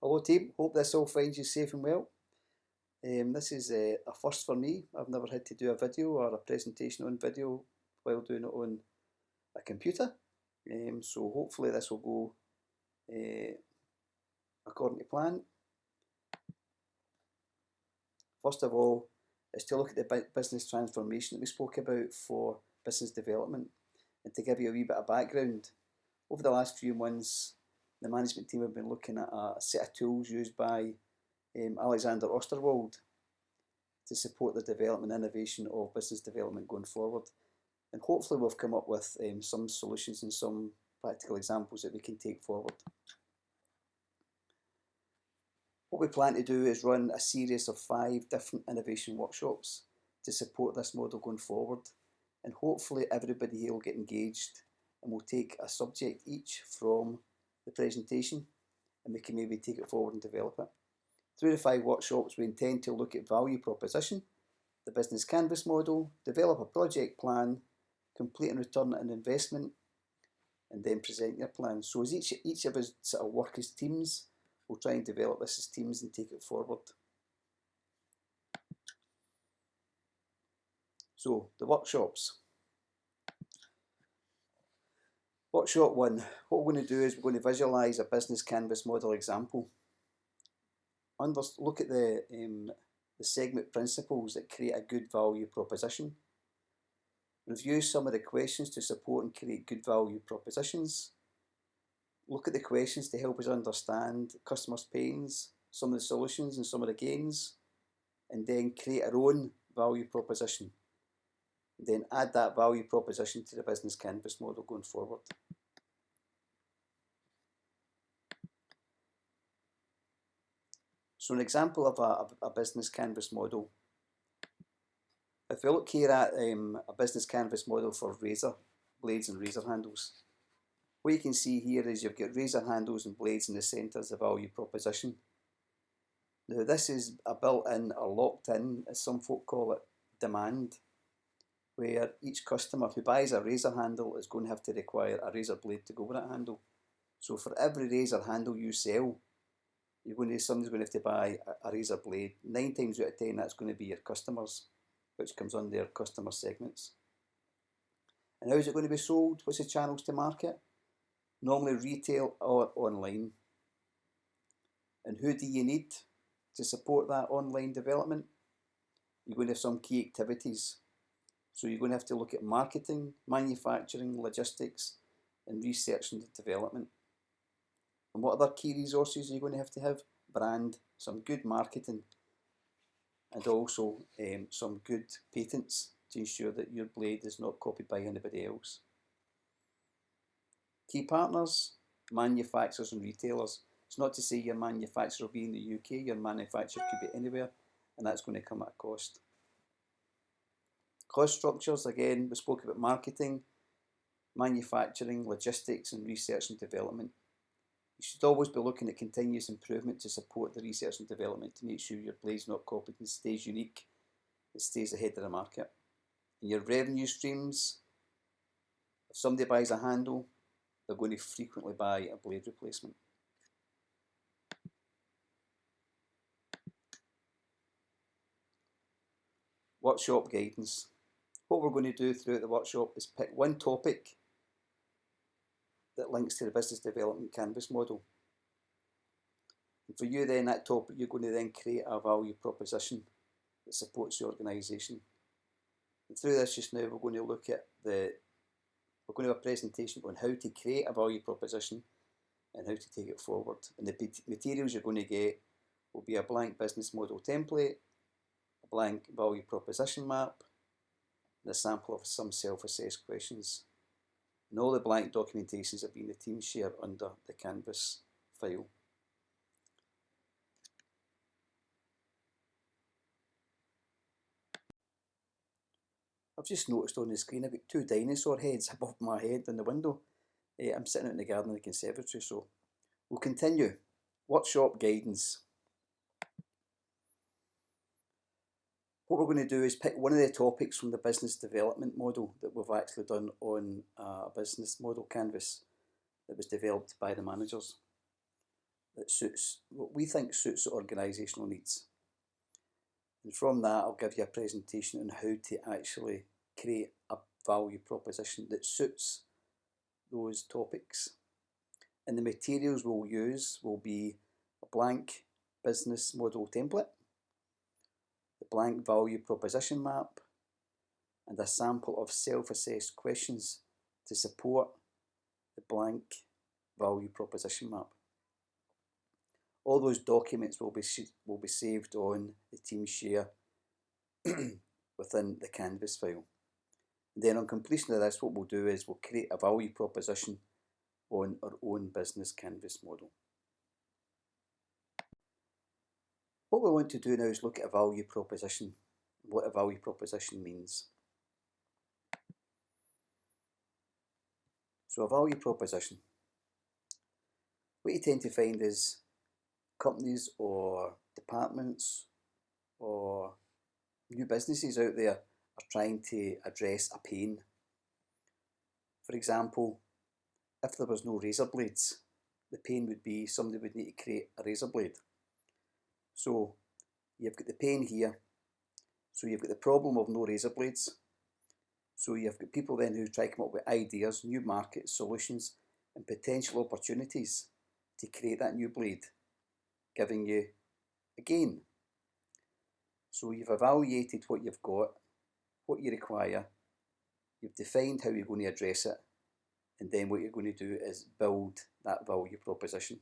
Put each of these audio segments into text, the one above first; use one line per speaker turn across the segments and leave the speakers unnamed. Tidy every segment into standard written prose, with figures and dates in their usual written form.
Hello team, hope this all finds you safe and well. This is a first for me. I've never had to do a video or a presentation on video while doing it on a computer. So hopefully this will go according to plan. First of all, is to look at the business transformation that we spoke about for business development. And to give you a wee bit of background, over the last few months, the management team have been looking at a set of tools used by Alexander Osterwald to support the development and innovation of business development going forward. And hopefully we've come up with some solutions and some practical examples that we can take forward. What we plan to do is run a series of 5 different innovation workshops to support this model going forward. And hopefully everybody here will get engaged and we'll take a subject each from the presentation and we can maybe take it forward and develop it. Through the 5 workshops we intend to look at value proposition, the business canvas model, develop a project plan, complete and return on investment, and then present your plan. So as each of us sort of work as teams, we'll try and develop this as teams and take it forward. So the workshops. Workshop 1, what we're going to do is we're going to visualise a business canvas model example. Look at the segment principles that create a good value proposition. Review some of the questions to support and create good value propositions. Look at the questions to help us understand customers' pains, some of the solutions and some of the gains, and then create our own value proposition. Then add that value proposition to the business canvas model going forward. So an example of a business canvas model. If we look here at a business canvas model for razor blades and razor handles, what you can see here is you've got razor handles and blades in the centre as a value proposition. Now this is a built-in or locked-in, as some folk call it, demand, where each customer who buys a razor handle is going to have to require a razor blade to go with that handle. So for every razor handle you sell, somebody's going to have to buy a razor blade. 9 times out of 10 that's going to be your customers, which comes under your customer segments. And how is it going to be sold? What's the channels to market? Normally retail or online. And who do you need to support that online development? You're going to have some key activities. So you're going to have to look at marketing, manufacturing, logistics, and research and development. And what other key resources are you going to have? Brand, some good marketing, and also some good patents to ensure that your blade is not copied by anybody else. Key partners, manufacturers and retailers. It's not to say your manufacturer will be in the UK, your manufacturer could be anywhere, and that's going to come at a cost. Cost structures, again, we spoke about marketing, manufacturing, logistics and research and development. You should always be looking at continuous improvement to support the research and development to make sure your blade's not copied and stays unique, it stays ahead of the market. And your revenue streams, if somebody buys a handle, they're going to frequently buy a blade replacement. Workshop guidance. What we're going to do throughout the workshop is pick one topic that links to the business development canvas model. And for you then, that topic, you're going to then create a value proposition that supports the organisation. And through this just now, we're going to look at we're going to have a presentation on how to create a value proposition and how to take it forward. And the materials you're going to get will be a blank business model template, a blank value proposition map, and a sample of some self-assessed questions. And all the blank documentations have been the team share under the Canvas file. I've just noticed on the screen I've got 2 dinosaur heads above my head in the window. I'm sitting out in the garden in the conservatory, so we'll continue. Workshop guidance. What we're going to do is pick one of the topics from the business development model that we've actually done on a business model canvas that was developed by the managers. that suits what we think suits the organisational needs. And from that, I'll give you a presentation on how to actually create a value proposition that suits those topics. And the materials we'll use will be a blank business model template, the blank value proposition map, and a sample of self-assessed questions to support the blank value proposition map. All those documents will be saved on the TeamShare within the Canvas file. And then on completion of this, what we'll do is we'll create a value proposition on our own business Canvas model. What we want to do now is look at a value proposition, what a value proposition means. So a value proposition, what you tend to find is companies or departments or new businesses out there are trying to address a pain. For example, if there was no razor blades, the pain would be somebody would need to create a razor blade. So you've got the pain here, so you've got the problem of no razor blades. So you've got people then who try to come up with ideas, new markets, solutions and potential opportunities to create that new blade, giving you a gain. So you've evaluated what you've got, what you require, you've defined how you're going to address it, and then what you're going to do is build that value proposition.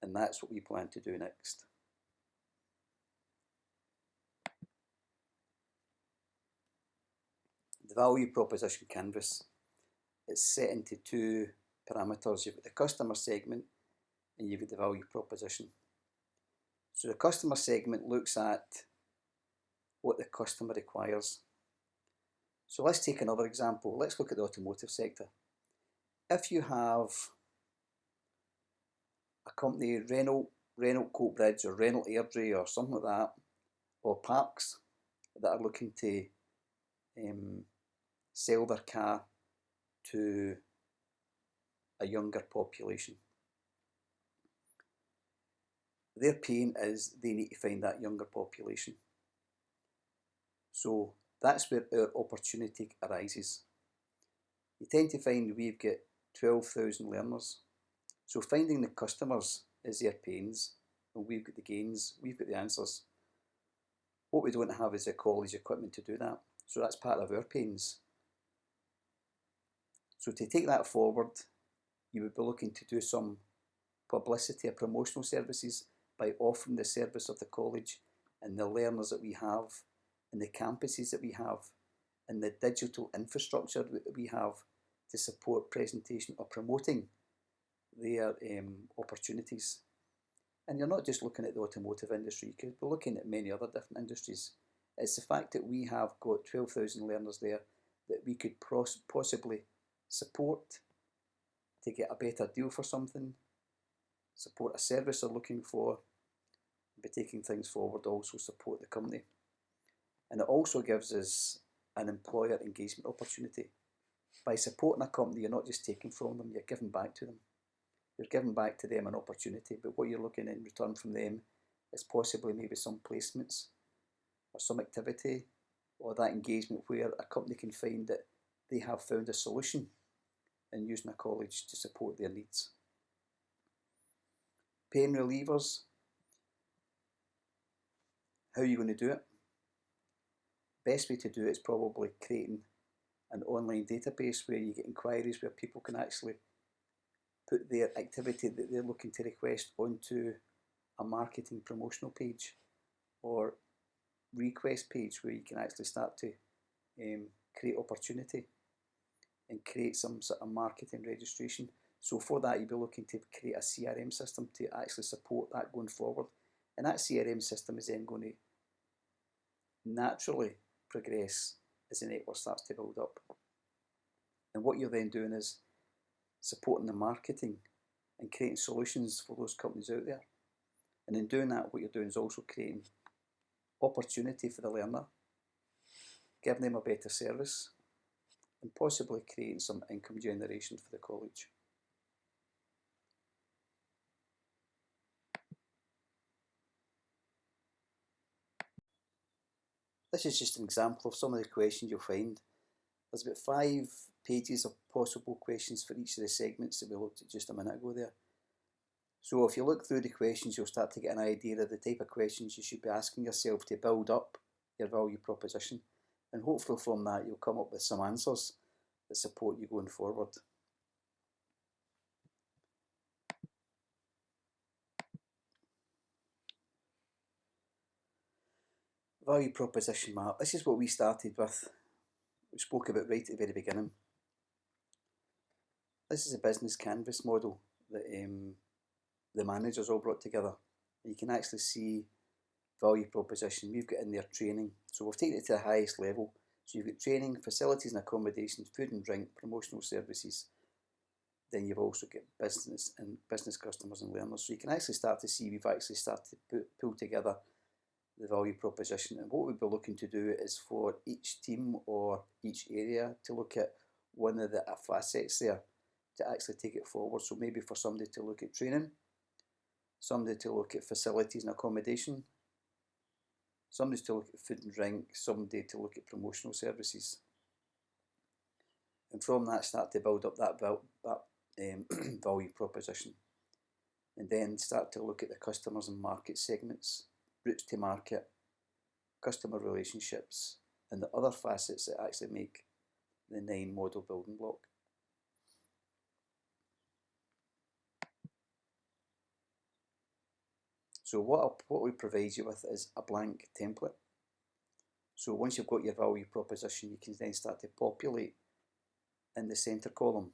And that's what we plan to do next. The value proposition canvas is set into two parameters. You've got the customer segment and you've got the value proposition. So the customer segment looks at what the customer requires. So let's take another example. Let's look at the automotive sector. If you have a company, Renault Coatbridge or Renault Airdrie or something like that, or Parks that are looking to sell their car to a younger population. Their pain is they need to find that younger population. So that's where our opportunity arises. You tend to find we've got 12,000 learners. So finding the customers is their pains, and we've got the gains, we've got the answers. What we don't have is the college equipment to do that. So that's part of our pains. So to take that forward, you would be looking to do some publicity or promotional services by offering the service of the college and the learners that we have and the campuses that we have and the digital infrastructure that we have to support presentation or promoting their opportunities. And you're not just looking at the automotive industry, you could be looking at many other different industries. It's the fact that we have got 12,000 learners there that we could possibly support to get a better deal for something, support a service they're looking for, by taking things forward also support the company. And it also gives us an employer engagement opportunity. By supporting a company, you're not just taking from them, you're giving back to them. You're giving back to them an opportunity, but what you're looking in return from them is possibly maybe some placements or some activity or that engagement where a company can find that they have found a solution in using a college to support their needs. Pain relievers. How are you going to do it? Best way to do it is probably creating an online database where you get inquiries where people can actually put their activity that they're looking to request onto a marketing promotional page or request page where you can actually start to create opportunity and create some sort of marketing registration. So for that, you'll be looking to create a CRM system to actually support that going forward. And that CRM system is then going to naturally progress as the network starts to build up. And what you're then doing is supporting the marketing and creating solutions for those companies out there. And in doing that, what you're doing is also creating opportunity for the learner, giving them a better service, and possibly creating some income generation for the college. This is just an example of some of the questions you'll find. There's about 5 pages of possible questions for each of the segments that we looked at just a minute ago there. So if you look through the questions, you'll start to get an idea of the type of questions you should be asking yourself to build up your value proposition. And hopefully from that you'll come up with some answers that support you going forward. Value proposition map. This is what we started with. We spoke about right at the very beginning. This is a business canvas model that the managers all brought together. You can actually see value proposition. We've got in there training. So we've taken it to the highest level. So you've got training, facilities and accommodation, food and drink, promotional services. Then you've also got business customers and learners. So you can actually start to see we've actually started to pull together the value proposition. And what we'd be looking to do is for each team or each area to look at one of the facets there to actually take it forward. So maybe for somebody to look at training, somebody to look at facilities and accommodation, somebody to look at food and drink, somebody to look at promotional services. And from that start to build up that value proposition. And then start to look at the customers and market segments, routes to market, customer relationships, and the other facets that actually make the 9 model building block. So what we provide you with is a blank template. So once you've got your value proposition, you can then start to populate in the centre column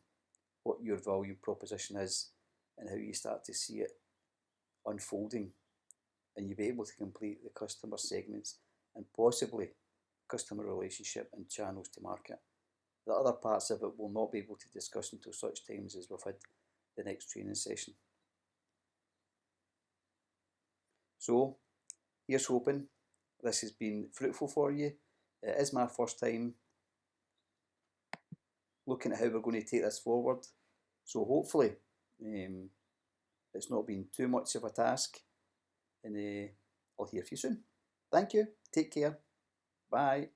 what your value proposition is and how you start to see it unfolding. And you'll be able to complete the customer segments and possibly customer relationship and channels to market. The other parts of it we'll not be able to discuss until such times as we've had the next training session. So here's hoping this has been fruitful for you. It is my first time looking at how we're going to take this forward. So hopefully it's not been too much of a task, and I'll hear from you soon. Thank you. Take care. Bye.